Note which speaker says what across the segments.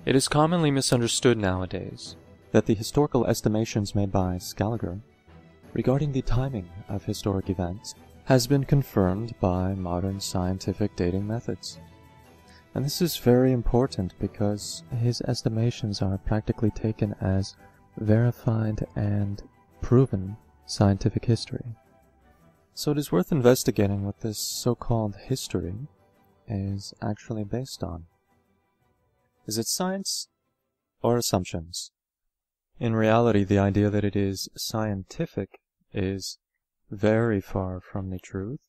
Speaker 1: It is commonly misunderstood nowadays that the historical estimations made by Scaliger regarding the timing of historic events has been confirmed by modern scientific dating methods. And this is very important because his estimations are practically taken as verified and proven scientific history. So it is worth investigating what this so-called history is actually based on. Is it science or assumptions? In reality, the idea that it is scientific is very far from the truth.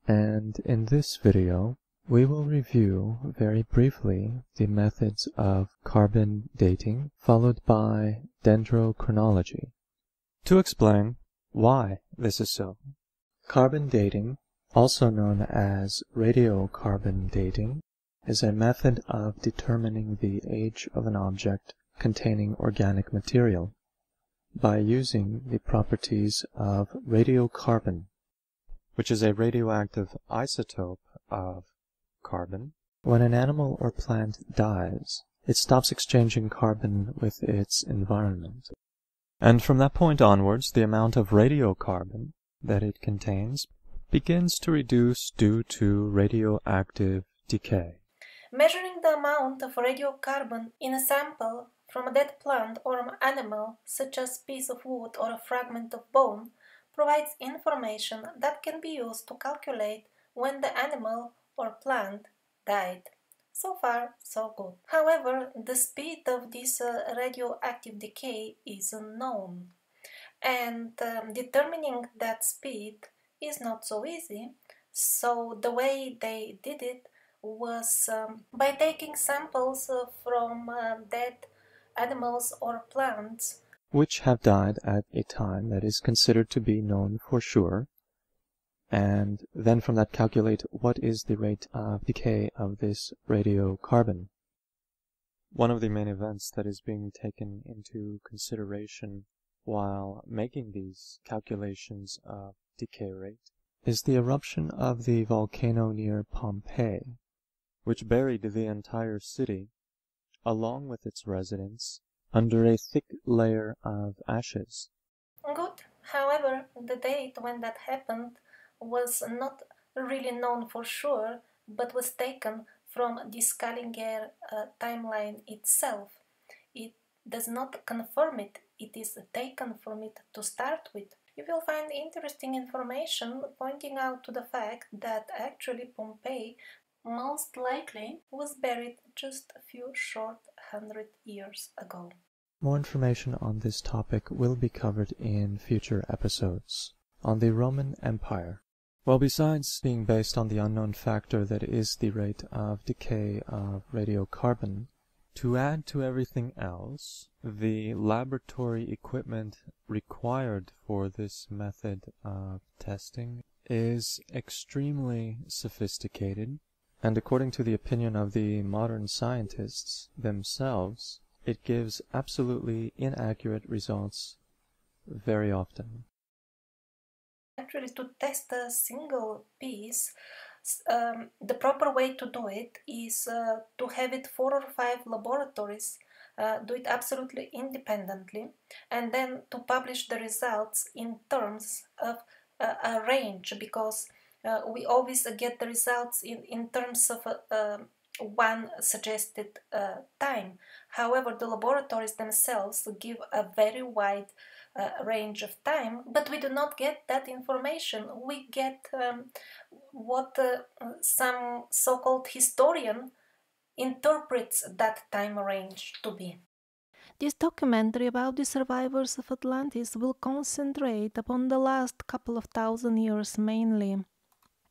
Speaker 1: And in this video, we will review very briefly the methods of carbon dating, followed by dendrochronology, to explain why this is so. Carbon dating, also known as radiocarbon dating, is a method of determining the age of an object containing organic material by using the properties of radiocarbon, which is a radioactive isotope of carbon. When an animal or plant dies, it stops exchanging carbon with its environment. And from that point onwards, the amount of radiocarbon that it contains begins to reduce due to radioactive decay.
Speaker 2: Measuring the amount of radiocarbon in a sample from a dead plant or animal, such as a piece of wood or a fragment of bone, provides information that can be used to calculate when the animal or plant died. So far, so good. However, the speed of this radioactive decay is unknown, and determining that speed is not so easy. So the way they did it was by taking samples from dead animals or plants
Speaker 1: which have died at a time that is considered to be known for sure, and then from that calculate what is the rate of decay of this radiocarbon. One of the main events that is being taken into consideration while making these calculations of decay rate is the eruption of the volcano near Pompeii, which buried the entire city, along with its residents, under a thick layer of ashes.
Speaker 2: Good. However, the date when that happened was not really known for sure, but was taken from the Scaliger timeline itself. It does not confirm it, it is taken from it to start with. You will find interesting information pointing out to the fact that actually Pompeii most likely was buried just a few short 100 years ago.
Speaker 1: More information on this topic will be covered in future episodes on the Roman Empire. Well, besides being based on the unknown factor that is the rate of decay of radiocarbon, to add to everything else, the laboratory equipment required for this method of testing is extremely sophisticated, and according to the opinion of the modern scientists themselves, it gives absolutely inaccurate results very often.
Speaker 2: Actually, to test a single piece, the proper way to do it is to have it 4 or 5 laboratories do it absolutely independently, and then to publish the results in terms of a range, because we always get the results in terms of one suggested time. However, the laboratories themselves give a very wide range of time, but we do not get that information. We get what some so-called historian interprets that time range to be.
Speaker 3: This documentary about the survivors of Atlantis will concentrate upon the last couple of thousand years mainly.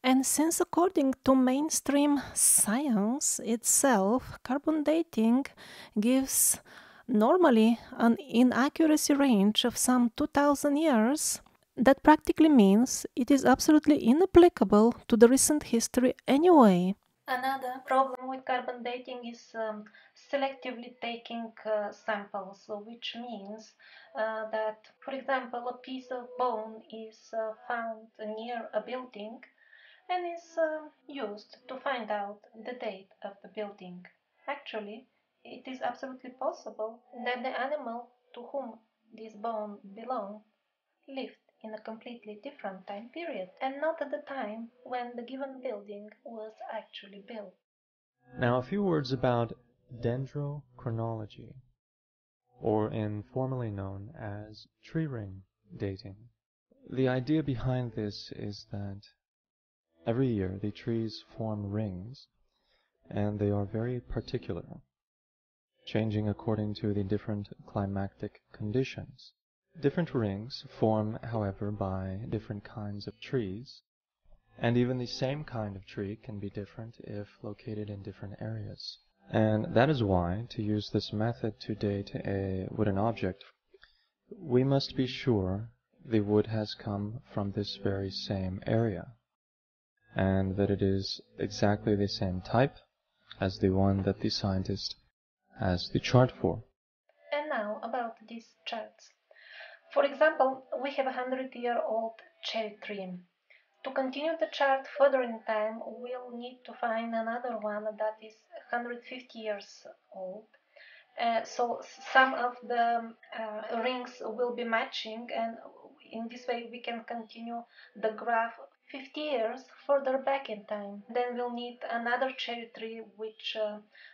Speaker 3: And since according to mainstream science itself, carbon dating gives normally an inaccuracy range of some 2000 years, that practically means it is absolutely inapplicable to the recent history anyway.
Speaker 2: Another problem with carbon dating is selectively taking samples, which means that, for example, a piece of bone is found near a building and is used to find out the date of the building. Actually, it is absolutely possible that the animal to whom this bone belonged lived in a completely different time period and not at the time when the given building was actually built.
Speaker 1: Now, a few words about dendrochronology, or informally known as tree ring dating. The idea behind this is that every year the trees form rings, and they are very particular, changing according to the different climatic conditions. Different rings form, however, by different kinds of trees, and even the same kind of tree can be different if located in different areas. And that is why, to use this method to date a wooden object, we must be sure the wood has come from this very same area, and that it is exactly the same type as the one that the scientist has the chart for.
Speaker 2: And now about these charts. For example, we have a 100-year-old cherry tree. To continue the chart further in time, we'll need to find another one that is 150 years old. So some of the rings will be matching, and in this way we can continue the graph 50 years further back in time. Then we'll need another cherry tree which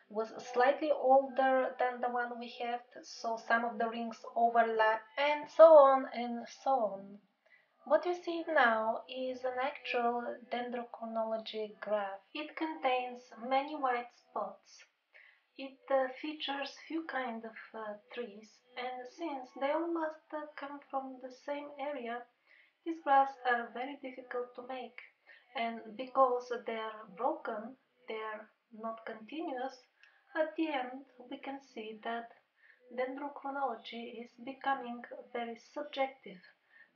Speaker 2: was slightly older than the one we have, so some of the rings overlap, and so on and so on. What you see now is an actual dendrochronology graph. It contains many white spots. It features few kind of trees, and since they all must come from the same area, these graphs are very difficult to make. And because they are broken, they are not continuous, at the end we can see that dendrochronology is becoming a very subjective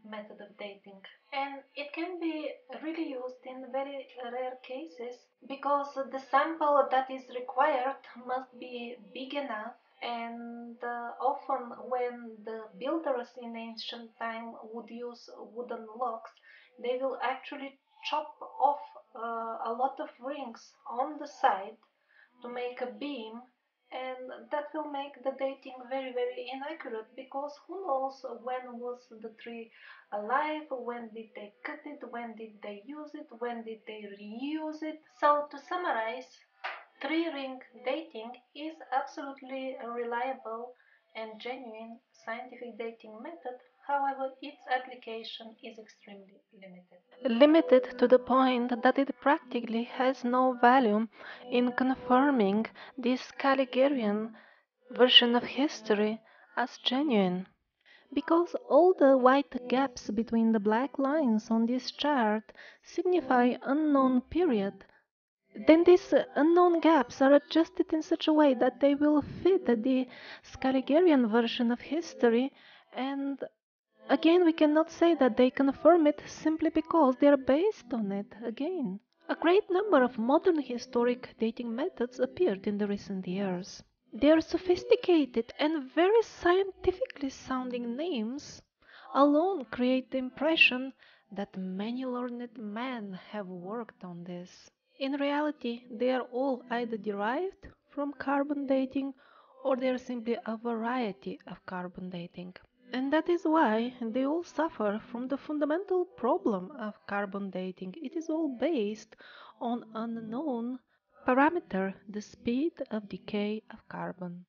Speaker 2: method of dating, and it can be really used in very rare cases because the sample that is required must be big enough, and often when the builders in ancient time would use wooden logs, they will actually chop off a lot of rings on the side to make a beam, and that will make the dating very very inaccurate because who knows when was the tree alive, when did they cut it, when did they use it, when did they reuse it. So to summarize, tree ring dating is absolutely a reliable and genuine scientific dating method. However, its application is extremely limited.
Speaker 3: Limited to the point that it practically has no value in confirming this Caligarian version of history as genuine. Because all the white gaps between the black lines on this chart signify unknown period, then these unknown gaps are adjusted in such a way that they will fit the Scaligerian version of history, and again we cannot say that they confirm it simply because they are based on it again. A great number of modern historic dating methods appeared in the recent years. Their sophisticated and very scientifically sounding names alone create the impression that many learned men have worked on this. In reality, they are all either derived from carbon dating or they are simply a variety of carbon dating. And that is why they all suffer from the fundamental problem of carbon dating. It is all based on unknown parameter, the speed of decay of carbon.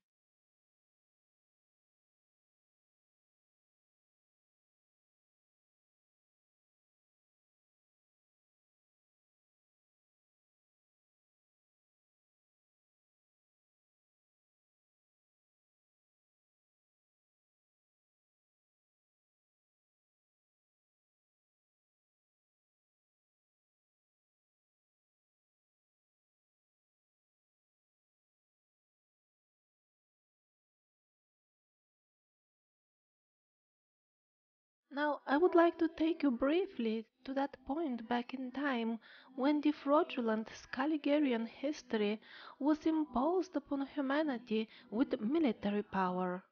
Speaker 3: Now, I would like to take you briefly to that point back in time when the fraudulent Scaligerian history was imposed upon humanity with military power.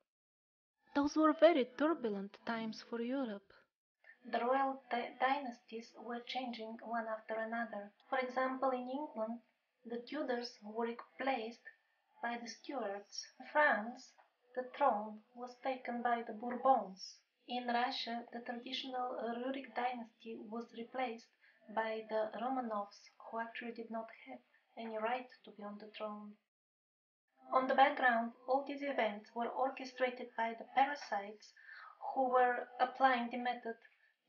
Speaker 3: Those were very turbulent times for Europe.
Speaker 2: The royal dynasties were changing one after another. For example, in England, the Tudors were replaced by the Stuarts. In France, the throne was taken by the Bourbons. In Russia, the traditional Rurik dynasty was replaced by the Romanovs, who actually did not have any right to be on the throne. On the background, all these events were orchestrated by the parasites who were applying the method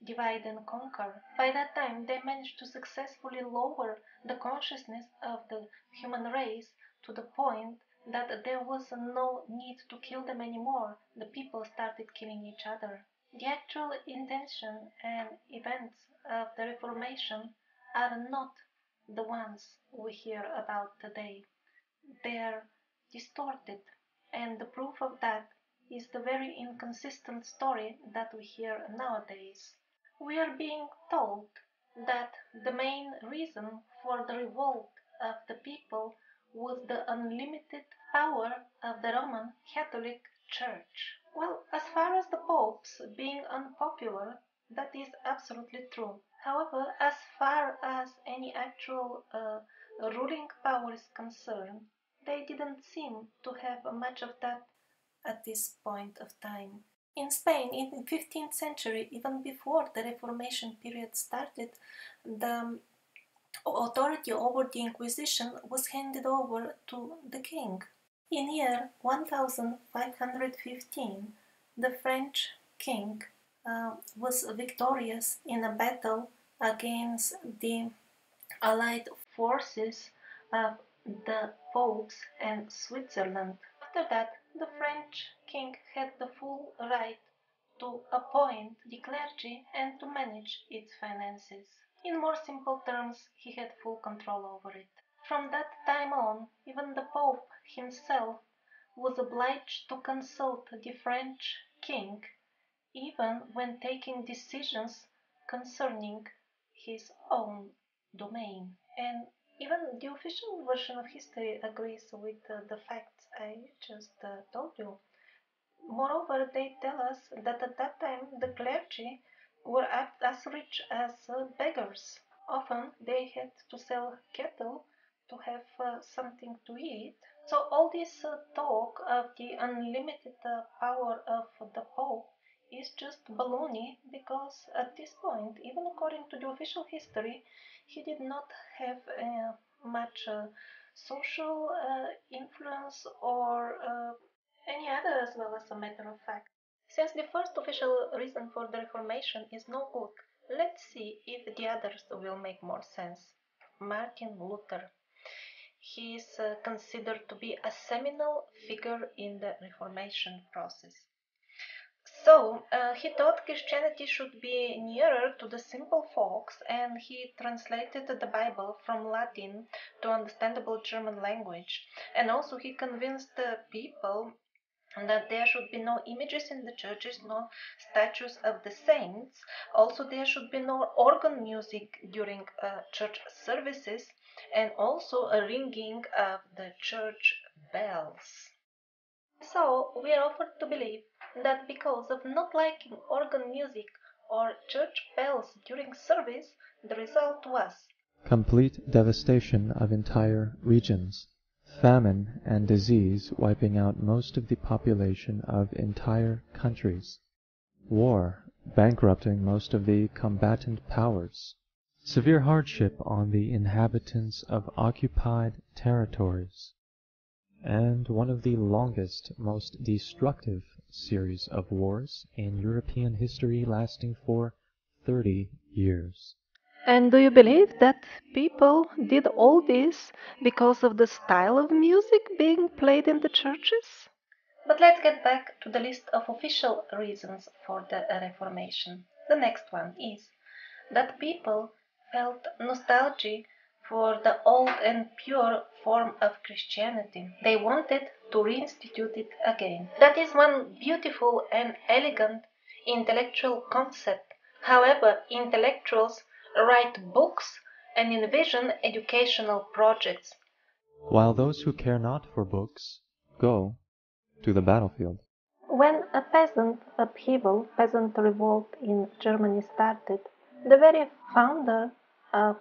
Speaker 2: divide and conquer. By that time, they managed to successfully lower the consciousness of the human race to the point that there was no need to kill them anymore. The people started killing each other. The actual intention and events of the Reformation are not the ones we hear about today. They are distorted, and the proof of that is the very inconsistent story that we hear nowadays. We are being told that the main reason for the revolt of the people was the unlimited power of the Roman Catholic Church. Well, as far as the popes being unpopular, that is absolutely true. However, as far as any actual ruling power is concerned, they didn't seem to have much of that at this point of time. In Spain, in the 15th century, even before the Reformation period started, the authority over the Inquisition was handed over to the king. In year 1515, the French king was victorious in a battle against the allied forces of the popes and Switzerland. After that, the French king had the full right to appoint the clergy and to manage its finances. In more simple terms, he had full control over it. From that time on, even the Pope himself was obliged to consult the French king, even when taking decisions concerning his own domain. And even the official version of history agrees with the facts I just told you. Moreover, they tell us that at that time the clergy were as rich as beggars. Often they had to sell cattle to have something to eat. So all this talk of the unlimited power of the Pope is just baloney, because at this point, even according to the official history, he did not have much social influence or any other, as well, as a matter of fact. Since the first official reason for the Reformation is no good, let's see if the others will make more sense. Martin Luther. He is considered to be a seminal figure in the Reformation process. So, he thought Christianity should be nearer to the simple folks, and he translated the Bible from Latin to understandable German language. And also he convinced the people that there should be no images in the churches, no statues of the saints. Also, there should be no organ music during church services, and also a ringing of the church bells. So, we are offered to believe that because of not liking organ music or church bells during service, the result was
Speaker 1: complete devastation of entire regions, famine and disease wiping out most of the population of entire countries, war bankrupting most of the combatant powers, severe hardship on the inhabitants of occupied territories, and one of the longest, most destructive series of wars in European history, lasting for 30 years.
Speaker 3: And do you believe that people did all this because of the style of music being played in the churches?
Speaker 2: But let's get back to the list of official reasons for the Reformation. The next one is that people felt nostalgia for the old and pure form of Christianity. They wanted to reinstitute it again. That is one beautiful and elegant intellectual concept. However, intellectuals write books and envision educational projects,
Speaker 1: while those who care not for books go to the battlefield.
Speaker 2: when a peasant revolt in Germany started, the very founder of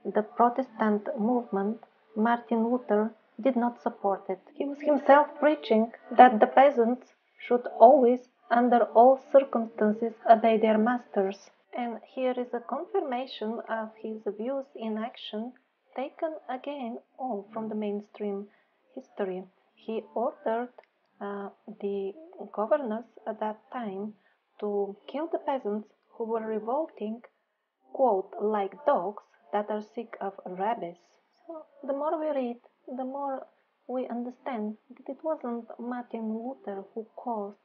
Speaker 2: the Protestant movement, Martin Luther, did not support it. He was himself preaching that the peasants should always, under all circumstances, obey their masters. And here is a confirmation of his views in action, taken again all from the mainstream history. He ordered the governors at that time to kill the peasants who were revolting, quote, like dogs that are sick of rabies. So the more we read, the more we understand that it wasn't Martin Luther who caused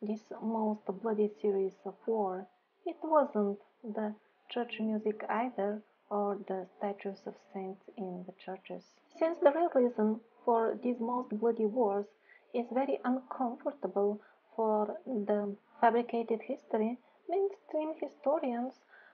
Speaker 2: this most bloody series of war. It wasn't the church music either, or the statues of saints in the churches. Since the real reason for these most bloody wars is very uncomfortable for the fabricated history, mainstream historians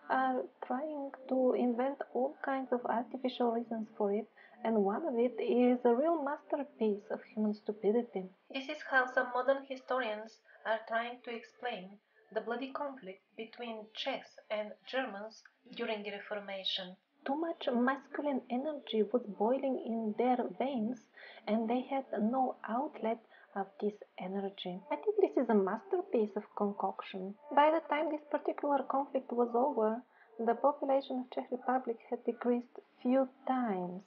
Speaker 2: are trying to invent all kinds of artificial reasons for it, and one of it is a real masterpiece of human stupidity. This is how some modern historians are trying to explain the bloody conflict between Czechs and Germans during the Reformation. Too much masculine energy was boiling in their veins, and they had no outlet of this energy. I think this is a masterpiece of concoction. By the time this particular conflict was over, the population of Czech Republic had decreased few times.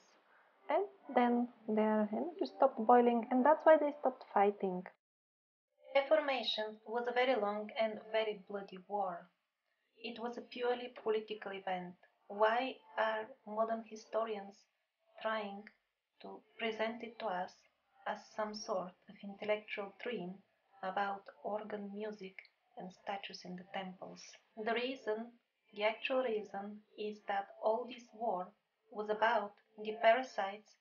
Speaker 2: And then their energy stopped boiling, and that's why they stopped fighting. Reformation was a very long and very bloody war. It was a purely political event. Why are modern historians trying to present it to us as some sort of intellectual dream about organ music and statues in the temples? The actual reason, is that all this war was about the parasites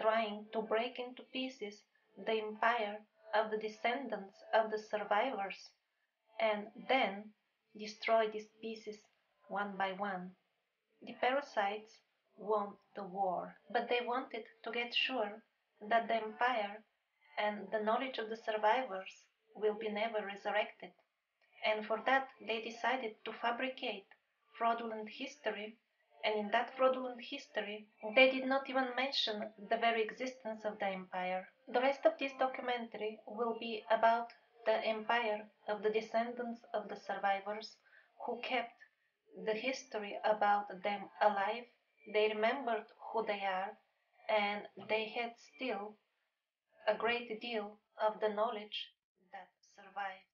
Speaker 2: trying to break into pieces the empire of the descendants of the survivors, and then destroy these pieces one by one. The parasites won the war, but they wanted to get sure that the empire and the knowledge of the survivors will be never resurrected. And for that they decided to fabricate fraudulent history, and in that fraudulent history they did not even mention the very existence of the empire. The rest of this documentary will be about the empire of the descendants of the survivors who kept the history about them alive. They remembered who they are, and they had still a great deal of the knowledge that survived.